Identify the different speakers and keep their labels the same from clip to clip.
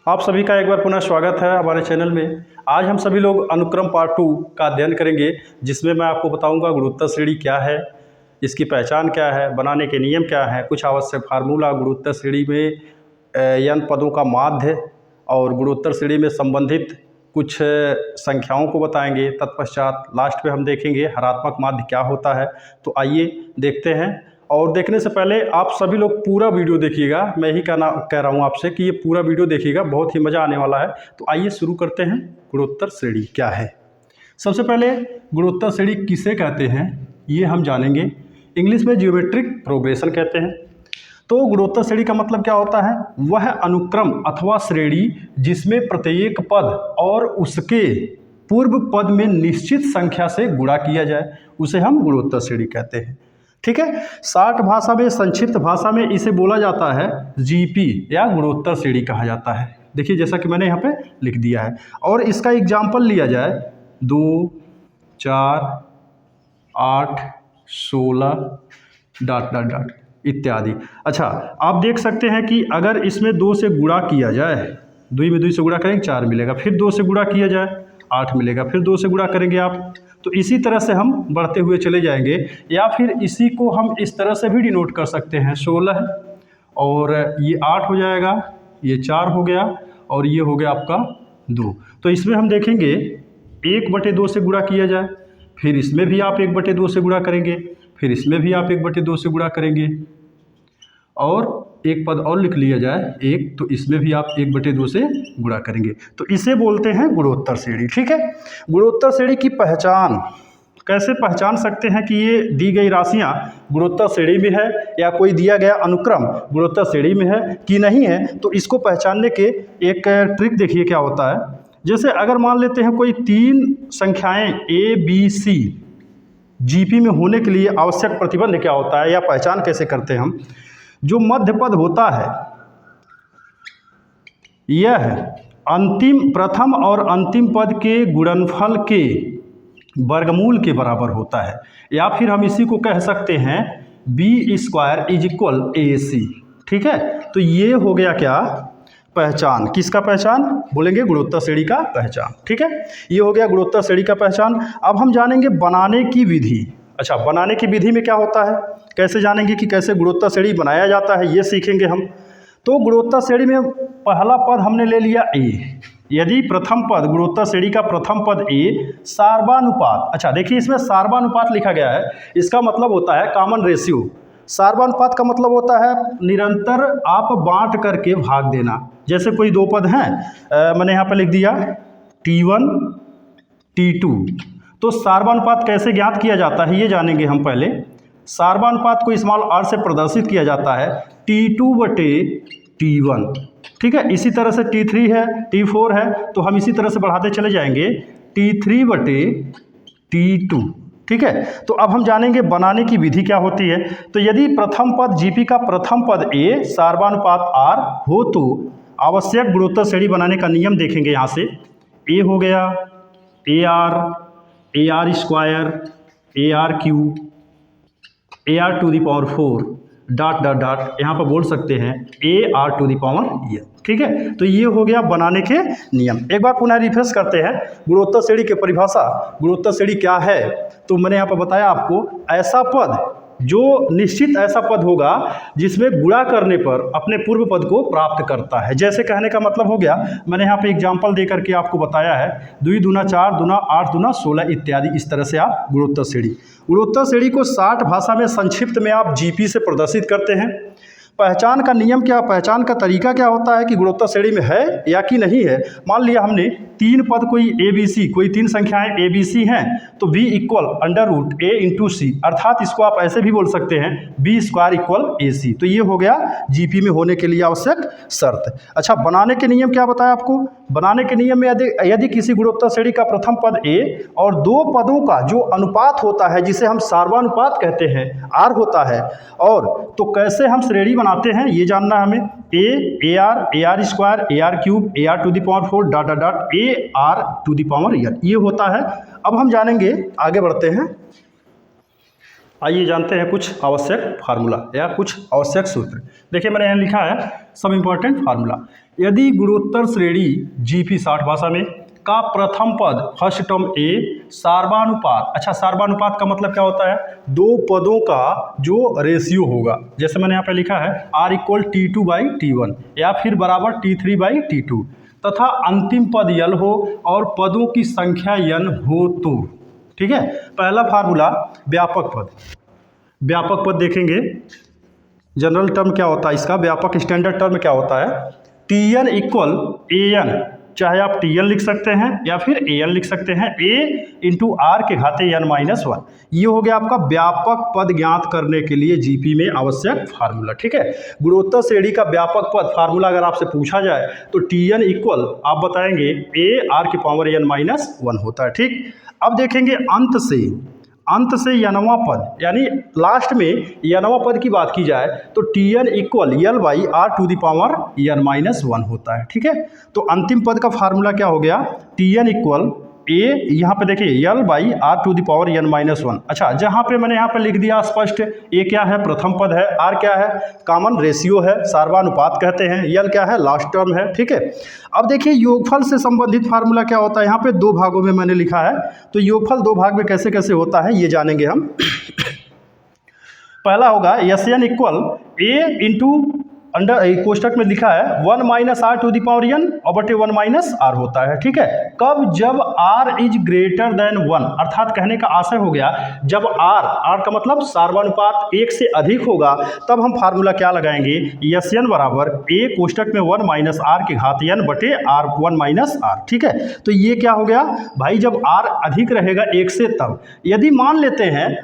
Speaker 1: आप सभी का एक बार पुनः स्वागत है हमारे चैनल में। आज हम सभी लोग अनुक्रम पार्ट 2 का अध्ययन करेंगे, जिसमें मैं आपको बताऊंगा गुणोत्तर श्रेणी क्या है, इसकी पहचान क्या है, बनाने के नियम क्या हैं, कुछ आवश्यक फार्मूला, गुणोत्तर श्रेणी में n पदों का माध्य और गुणोत्तर श्रेणी में संबंधित कुछ संख्याओं को बताएंगे। तत्पश्चात लास्ट में हम देखेंगे हरात्मक माध्य क्या होता है। तो आइए देखते हैं। और देखने से पहले आप सभी लोग पूरा वीडियो देखिएगा। मैं ही कह रहा हूँ आपसे कि ये पूरा वीडियो देखिएगा, बहुत ही मज़ा आने वाला है। तो आइए शुरू करते हैं। गुणोत्तर श्रेणी क्या है। सबसे पहले गुणोत्तर श्रेणी किसे कहते हैं ये हम जानेंगे। इंग्लिश में जियोमेट्रिक प्रोग्रेशन कहते हैं। तो गुणोत्तर श्रेणी का मतलब क्या होता है? वह अनुक्रम अथवा श्रेणी जिसमें प्रत्येक पद और उसके पूर्व पद में निश्चित संख्या से गुणा किया जाए, उसे हम गुणोत्तर श्रेणी कहते हैं। ठीक है। शार्ट भाषा में, संक्षिप्त भाषा में इसे बोला जाता है जीपी या गुणोत्तर श्रेणी कहा जाता है। देखिए जैसा कि मैंने यहाँ पे लिख दिया है। और इसका एग्जाम्पल लिया जाए 2, 4, 8, 16 ... इत्यादि। अच्छा, आप देख सकते हैं कि अगर इसमें 2 से गुणा किया जाए, 2 में 2 से गुणा करेंगे 4 मिलेगा, फिर 2 से गुणा किया जाए 8 मिलेगा, फिर 2 से गुणा करेंगे आप। तो इसी तरह से हम बढ़ते हुए चले जाएंगे। या फिर इसी को हम इस तरह से भी डिनोट कर सकते हैं 16 और ये 8 हो जाएगा, ये 4 हो गया और ये हो गया आपका 2। तो इसमें हम देखेंगे 1/2 से गुणा किया जाए, फिर इसमें भी आप 1/2 से गुणा करेंगे, फिर इसमें भी आप 1/2 से गुणा करेंगे और एक पद और लिख लिया जाए 1, तो इसमें भी आप 1/2 से गुणा करेंगे। तो इसे बोलते हैं गुणोत्तर श्रेणी। ठीक है। गुणोत्तर श्रेणी की पहचान कैसे पहचान सकते हैं कि ये दी गई राशियां गुणोत्तर श्रेणी में है या कोई दिया गया अनुक्रम गुणोत्तर श्रेणी में है कि नहीं है। तो इसको पहचानने के एक ट्रिक देखिए क्या होता है। जैसे अगर मान लेते हैं कोई 3 संख्याएं ABC जीपी में होने के लिए आवश्यक प्रतिबंध क्या होता है या पहचान कैसे करते हैं हम। जो मध्य पद होता है यह प्रथम और अंतिम पद के गुणनफल के वर्गमूल के बराबर होता है, या फिर हम इसी को कह सकते हैं B² = AC। ठीक है। तो ये हो गया क्या पहचान। किसका पहचान बोलेंगे? गुणोत्तर श्रेणी का पहचान। ठीक है। ये हो गया गुणोत्तर श्रेणी का पहचान। अब हम जानेंगे बनाने की विधि। अच्छा, बनाने की विधि में क्या होता है, कैसे जानेंगे कि कैसे गुणोत्तर श्रेणी बनाया जाता है, ये सीखेंगे हम। तो गुणोत्तर श्रेणी में पहला पद हमने ले लिया A। यदि प्रथम पद, गुणोत्तर श्रेणी का प्रथम पद A सार्वानुपात। अच्छा देखिए, इसमें सार्वानुपात लिखा गया है, इसका मतलब होता है कॉमन रेशियो। सार्वानुपात का मतलब होता है निरंतर आप बांट करके भाग देना। जैसे कोई 2 पद हैं, मैंने यहाँ पर लिख दिया T1 T2। तो सार्वानुपात कैसे ज्ञात किया जाता है ये जानेंगे हम पहले। सार्वानुपात को स्मॉल r से प्रदर्शित किया जाता है T2/T1। ठीक है। इसी तरह से T3 है, T4 है, तो हम इसी तरह से बढ़ाते चले जाएंगे T3/T2। ठीक है। तो अब हम जानेंगे बनाने की विधि क्या होती है। तो यदि प्रथम पद जीपी का प्रथम पद A सार्वानुपात R हो तो आवश्यक गुणोत्तर श्रेणी बनाने का नियम देखेंगे। यहाँ से A हो गया AR, AR², AR3, AR⁴ ... यहाँ पर बोल सकते हैं AR⁴ n। ठीक है। तो ये हो गया बनाने के नियम। एक बार पुनः रिफ्रेश करते हैं गुणोत्तर श्रेणी की परिभाषा। गुणोत्तर श्रेणी क्या है? तो मैंने यहाँ पर बताया आपको, ऐसा पद जो निश्चित ऐसा पद होगा जिसमें गुणा करने पर अपने पूर्व पद को प्राप्त करता है। जैसे कहने का मतलब हो गया, मैंने यहाँ पे एग्जांपल दे करके आपको बताया है 2 दूना 4 दूना 8 दूना 16 इत्यादि। इस तरह से आप गुणोत्तर श्रेणी को 60 भाषा में संक्षिप्त में आप जीपी से प्रदर्शित करते हैं। पहचान का नियम क्या, पहचान का तरीका क्या होता है कि गुणोत्तर श्रेणी में है या कि नहीं है। मान लिया हमने 3 पद कोई ABC, कोई 3 संख्याएं ABC हैं, तो B = A × C, अर्थात इसको आप ऐसे भी बोल सकते हैं B² = AC। तो ये हो गया जीपी में होने के लिए आवश्यक शर्त। अच्छा, बनाने के नियम क्या बताया आपको। बनाने के नियम में यदि किसी गुणोत्तर श्रेणी का प्रथम पद A और 2 पदों का जो अनुपात होता है जिसे हम सार्वानुपात कहते हैं R होता है, और तो कैसे हम श्रेणी बनाते हैं ये जानना है हमें। A, AR, AR², AR3, AR⁴ ... AR⁴ n ये होता है। अब हम जानेंगे, आगे बढ़ते हैं। आइए जानते हैं कुछ आवश्यक फार्मूला या कुछ आवश्यक सूत्र। देखिए मैंने यहाँ लिखा है सब इम्पोर्टेंट फार्मूला। यदि गुणोत्तर श्रेणी जीपी 60 भाषा में का प्रथम पद फर्स्ट टर्म ए सार्वनुपात, अच्छा सार्वनुपात का मतलब क्या होता है, दो पदों का जो रेशियो होगा, जैसे मैंने यहाँ पे लिखा है R इक्वल T2/T1 या फिर बराबर T3/T2 तथा अंतिम पद यल हो और पदों की संख्या n हो तो, ठीक है। पहला फार्मूला व्यापक पद। व्यापक पद देखेंगे, जनरल टर्म क्या होता है इसका, व्यापक स्टैंडर्ड टर्म क्या होता है, Tn इक्वल An, चाहे आप Tn लिख सकते हैं या फिर An लिख सकते हैं, A इंटू आर के घाते n-1। ये हो गया आपका व्यापक पद ज्ञात करने के लिए जीपी में आवश्यक फार्मूला, ठीक है। गुणोत्तर श्रेणी का व्यापक पद फार्मूला अगर आपसे पूछा जाए तो Tn इक्वल आप बताएंगे A r की पावर n-1 होता है, ठीक। अब देखेंगे अंत से यनवा पद, यानी लास्ट में यनवा पद की बात की जाए तो Tn इक्वल L/r⁻n-1 होता है, ठीक है। तो अंतिम पद का फार्मूला क्या हो गया, Tn इक्वल A, यहाँ पे देखिए L/r⁻n-1। अच्छा, जहाँ पे मैंने यहाँ पे लिख दिया स्पष्ट, A क्या है, प्रथम पद है, R क्या है, कॉमन रेशियो है, सार्वनुपात कहते हैं, L क्या है, लास्ट टर्म है, ठीक है। अब देखिए योगफल से संबंधित फार्मूला क्या होता है, यहाँ पे दो भागों में मैंने लिखा है, तो योगफल दो भाग में कैसे कैसे होता है ये जानेंगे हम। पहला होगा Sn equal A into under कोष्टक में लिखा है 1-r⁴n और बटे 1-r होता है, ठीक है। कब, जब r इज ग्रेटर देन 1, अर्थात कहने का आशय हो गया जब r का मतलब सार्वनुपात 1 से अधिक होगा तब हम फार्मूला क्या लगाएंगे, Sn बराबर a कोष्टक में 1-r के घात n बटे r 1-r, ठीक है। तो ये क्या हो गया भाई, जब r अधिक रहेगा 1 से तब। यदि मान लेते हैं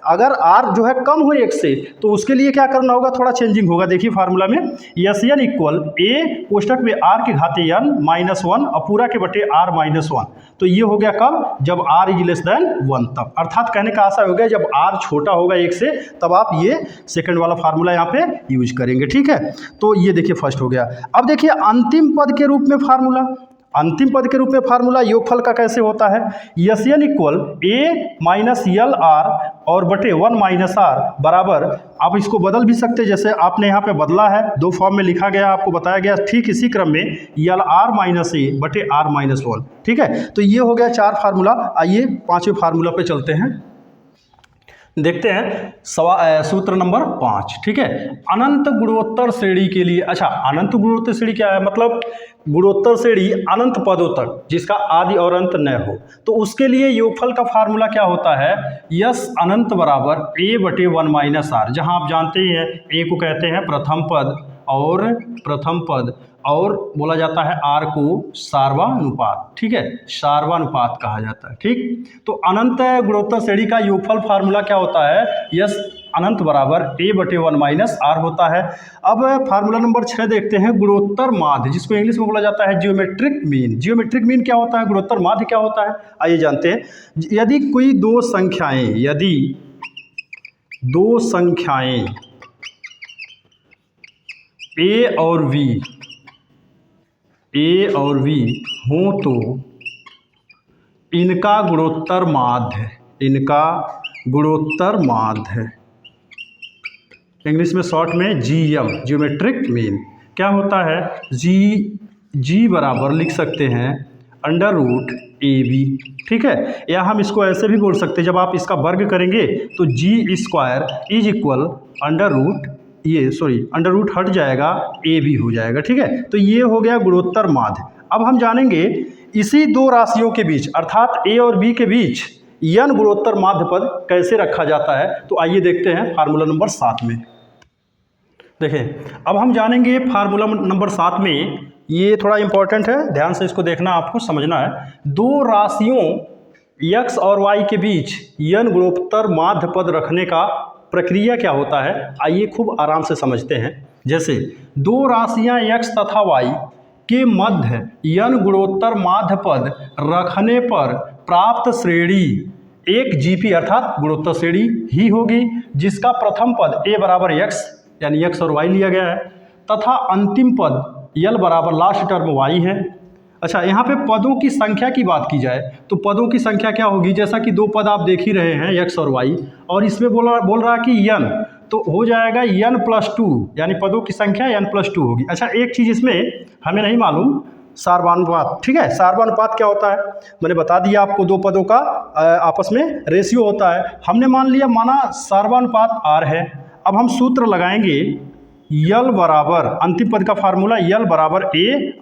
Speaker 1: अगर r जो है कम हो 1 से तो उसके लिए क्या करना होगा, थोड़ा चेंजिंग होगा। देखिए फार्मूला में Sn इक्वल A कोष्टक में r के घाते n-1 और पूरा के बटे r-1। तो ये हो गया कब, जब r इज लेस देन 1 तब, अर्थात कहने का आशा हो गया जब r छोटा होगा 1 से तब आप ये सेकंड वाला फार्मूला यहाँ पे यूज करेंगे, ठीक है। तो ये देखिए फर्स्ट हो गया। अब देखिए अंतिम पद के रूप में फार्मूला, अंतिम पद के रूप में फार्मूला योगफल का कैसे होता है, Sn इक्वल A-L-r और बटे 1-r बराबर, आप इसको बदल भी सकते, जैसे आपने यहाँ पे बदला है, दो फॉर्म में लिखा गया, आपको बताया गया, ठीक इसी क्रम में L-r-a बटे r-1, ठीक है। तो ये हो गया 4 फार्मूला। आइए 5वें फार्मूला पे चलते हैं, देखते हैं सूत्र नंबर 5, ठीक है। अनंत गुणोत्तर श्रेणी के लिए, अच्छा अनंत गुणोत्तर श्रेणी क्या है, मतलब गुणोत्तर श्रेणी अनंत पदों तक जिसका आदि और अंत न हो, तो उसके लिए योगफल का फार्मूला क्या होता है, यस अनंत बराबर a बटे 1-r, जहां आप जानते हैं a को कहते हैं प्रथम पद और बोला जाता है r को सार्वनुपात, ठीक है, सार्वनुपात कहा जाता है, ठीक। तो अनंत गुणोत्तर श्रेणी का योगफल फार्मूला क्या होता है, यस अनंत बराबर a बटे 1-r होता है। अब फार्मूला नंबर 6 देखते हैं, गुणोत्तर माध्य, जिसको इंग्लिश में बोला जाता है जियोमेट्रिक मीन। जियोमेट्रिक मीन क्या होता है, गुणोत्तर माध्य क्या होता है, आइए जानते हैं। यदि कोई दो संख्याएं a और v हों तो इनका गुणोत्तर माध्य, इंग्लिश में शॉर्ट में GM, जियोमेट्रिक मीन क्या होता है, G बराबर लिख सकते हैं √AB, ठीक है। या हम इसको ऐसे भी बोल सकते हैं, जब आप इसका वर्ग करेंगे तो G² is equal under root हट जाएगा, AB हो जाएगा, ठीक है। तो ये हो गया गुणोत्तर माध्य। अब हम जानेंगे इसी दो राशियों के बीच अर्थात A और B के बीच n गुणोत्तर माध्य पद कैसे रखा जाता है। तो आइए देखते हैं फार्मूला नंबर 7 में। देखें अब हम जानेंगे फार्मूला नंबर 7 में, ये थोड़ा इंपॉर्टेंट है, ध्यान से इसको देखना, आपको समझना है। दो राशियों x और y के बीच n गुणोत्तर माध्य पद रखने का प्रक्रिया क्या होता है, आइए खूब आराम से समझते हैं। जैसे दो राशियां x तथा y के मध्य n गुणोत्तर माध्य पद रखने पर प्राप्त श्रेणी एक GP अर्थात गुणोत्तर श्रेणी ही होगी, जिसका प्रथम पद a बराबर x यानी x और y लिया गया है तथा अंतिम पद l बराबर लास्ट टर्म y है। अच्छा, यहाँ पे पदों की संख्या की बात की जाए तो पदों की संख्या क्या होगी, जैसा कि दो पद आप देख ही रहे हैं x और y, और इसमें बोल रहा है कि n, तो हो जाएगा n+2, यानी पदों की संख्या n+2 होगी। अच्छा, एक चीज़ इसमें हमें नहीं मालूम, सार्वधानुपात। ठीक है, सार्वधानुपात क्या होता है मैंने बता दिया आपको, दो पदों का आपस में रेशियो होता है। हमने माना सार्वधानुपात r है। अब हम सूत्र लगाएंगे यल बराबर, अंतिम पद का फार्मूला यल बराबर a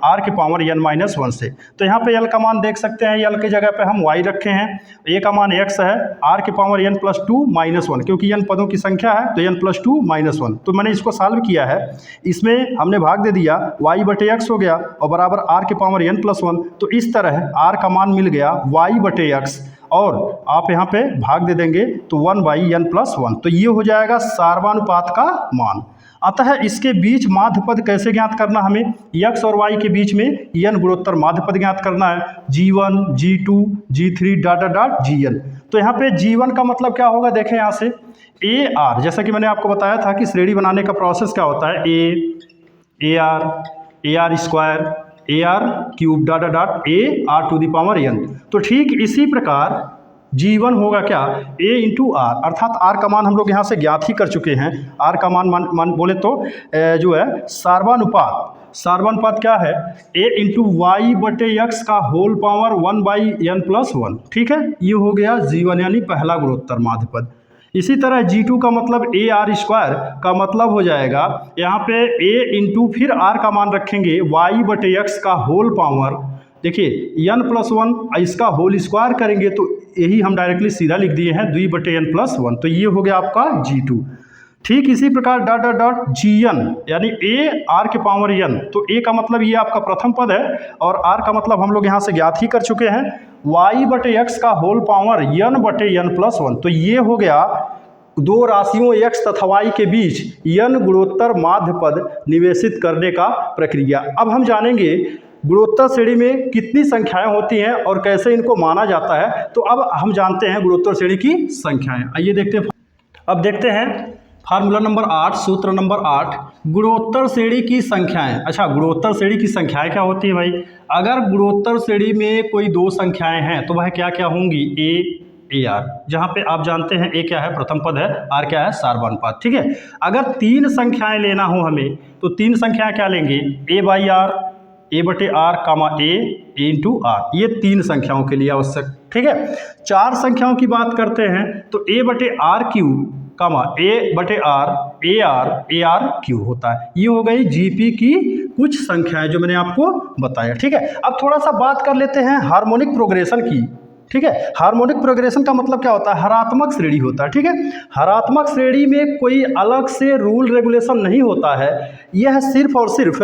Speaker 1: r के पावर n-1 से। तो यहाँ पे यल का मान देख सकते हैं, यल की जगह पे हम y रखे हैं, a का मान x है, r के पावर n+2-1, क्योंकि n पदों की संख्या है तो n+2-1। तो मैंने इसको सॉल्व किया है, इसमें हमने भाग दे दिया, y/x हो गया और बराबर r के पावर n+1। तो इस तरह r का मान मिल गया y/x, और आप यहाँ पे भाग दे देंगे तो 1/n+1। तो ये हो जाएगा सार्वधानुपात का मान। अतः इसके बीच माध्य पद कैसे ज्ञात करना, हमें x और y के बीच में n गुणोत्तर माध्य पद ज्ञात करना है, g1, g2, g3 ... gn। तो यहाँ पे g1 का मतलब क्या होगा, देखें यहाँ से ar, जैसा कि मैंने आपको बताया था कि श्रेणी बनाने का प्रोसेस क्या होता है, ar square, ar cube ... ar⁴n। तो ठीक इसी प्रकार g1 होगा क्या, a × r, अर्थात r का मान हम लोग यहाँ से ज्ञात ही कर चुके हैं। r का मान बोले तो जो है सार्वधानुपात क्या है, a × y/x का होल पावर 1/n+1। ठीक है, ये हो गया g1 यानी पहला गुणोत्तर माध्य पद। इसी तरह g2 का मतलब ar² का मतलब हो जाएगा, यहाँ पे a × फिर r का मान रखेंगे y/x का होल पावर, देखिए n+1, इसका होल स्क्वायर करेंगे तो यही हम डायरेक्टली सीधा लिख दिए हैं 2/n+1। तो ये हो गया आपका g2। ठीक इसी प्रकार ... gn यानी a r के पावर n। तो a का मतलब ये आपका प्रथम पद है और r का मतलब हम लोग यहाँ से ज्ञात ही कर चुके हैं, y/x का होल पावर n/n+1। तो ये हो गया दो राशियों x तथा y के बीच n गुणोत्तर माध्य पद निवेशित करने का प्रक्रिया। अब हम जानेंगे गुणोत्तर श्रेणी में कितनी संख्याएं होती हैं और कैसे इनको माना जाता है। तो अब हम जानते हैं गुणोत्तर श्रेणी की संख्याएं। आइए देखते हैं, अब देखते हैं फार्मूला नंबर 8, सूत्र नंबर 8, गुणोत्तर श्रेणी की संख्याएं। अच्छा, गुणोत्तर श्रेणी की संख्याएं क्या होती है भाई, अगर गुणोत्तर श्रेणी में कोई दो संख्याएं हैं तो वह क्या क्या होंगी, ar, जहाँ पे आप जानते हैं a क्या है, प्रथम पद है, r क्या है, सार्वधानुपात। ठीक है, अगर तीन संख्याएं लेना हो हमें तो तीन संख्याएं क्या लेंगे, a/r, a/r, a × r, ये तीन संख्याओं के लिए आवश्यक। ठीक है, चार संख्याओं की बात करते हैं तो a/r3, a/r, ar3 होता है। ये हो गई जीपी की कुछ संख्याएं जो मैंने आपको बताया। ठीक है, अब थोड़ा सा बात कर लेते हैं हार्मोनिक प्रोग्रेशन की। ठीक है, हार्मोनिक प्रोग्रेशन का मतलब क्या होता है, हरात्मक श्रेणी होता है। ठीक है, हरात्मक श्रेणी में कोई अलग से रूल रेगुलेशन नहीं होता है, यह सिर्फ और सिर्फ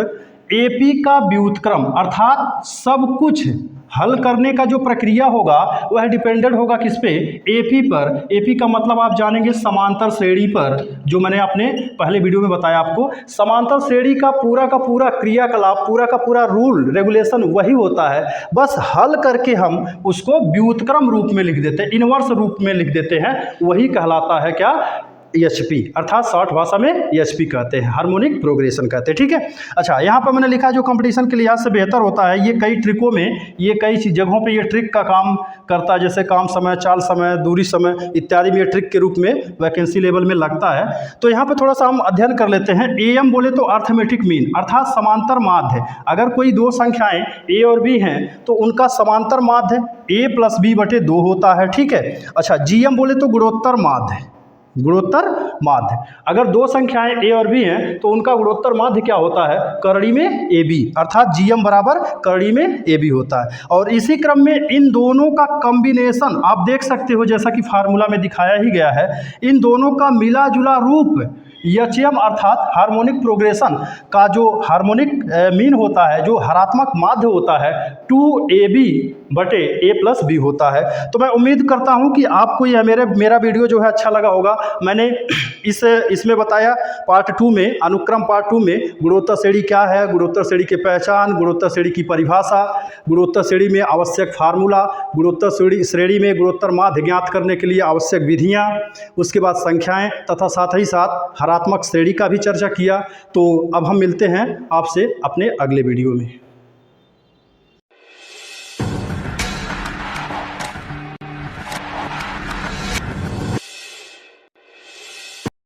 Speaker 1: एपी का व्युत्क्रम, अर्थात सब कुछ हल करने का जो प्रक्रिया होगा वह डिपेंडेंट होगा किस पे, एपी पर। एपी का मतलब आप जानेंगे समांतर श्रेणी पर, जो मैंने अपने पहले वीडियो में बताया आपको। समांतर श्रेणी का पूरा क्रियाकलाप, पूरा का पूरा रूल रेगुलेशन वही होता है, बस हल करके हम उसको व्युत्क्रम रूप में लिख देते हैं, इनवर्स रूप में लिख देते हैं, वही कहलाता है क्या, एचपी, अर्थात शॉर्ट भाषा में एचपी कहते हैं, हार्मोनिक प्रोग्रेशन कहते हैं। ठीक है, अच्छा यहाँ पर मैंने लिखा जो कंपटीशन के लिहाज से बेहतर होता है, ये कई ट्रिकों में, ये कई जगहों पे ये ट्रिक का काम करता है, जैसे काम समय, चाल समय, दूरी समय इत्यादि में ये ट्रिक के रूप में वैकेंसी लेवल में लगता है। तो यहाँ पर थोड़ा सा हम अध्ययन कर लेते हैं। एम बोले तो अर्थमेटिक मीन, अर्थात समांतर माध्य। अगर कोई दो संख्याएं ए और बी हैं तो उनका समांतर माध्य a+b/2 होता है। ठीक है, अच्छा जीएम बोले तो गुणोत्तर माध्य, गुणोत्तर माध्य। अगर दो संख्याएं a और b हैं तो उनका गुणोत्तर माध्य क्या होता है, करड़ी में ab, अर्थात gm बराबर करड़ी में ab होता है। और इसी क्रम में इन दोनों का कॉम्बिनेशन आप देख सकते हो, जैसा कि फार्मूला में दिखाया ही गया है, इन दोनों का मिला जुला रूप एचएम, अर्थात हार्मोनिक प्रोग्रेशन का जो हार्मोनिक मीन होता है, जो हरात्मक माध्य होता है, 2ab/a+b होता है। तो मैं उम्मीद करता हूं कि आपको यह मेरा वीडियो जो है अच्छा लगा होगा। मैंने इसमें बताया पार्ट 2 में, अनुक्रम पार्ट 2 में गुणोत्तर श्रेणी क्या है, गुणोत्तर श्रेणी की पहचान, गुणोत्तर श्रेणी की परिभाषा, गुणोत्तर श्रेणी में आवश्यक फार्मूला, गुणोत्तर श्रेणी में गुणोत्तर माध्य ज्ञात करने के लिए आवश्यक विधियाँ, उसके बाद संख्याएँ तथा साथ ही साथ हरात्मक श्रेणी का भी चर्चा किया। तो अब हम मिलते हैं आपसे अपने अगले वीडियो में।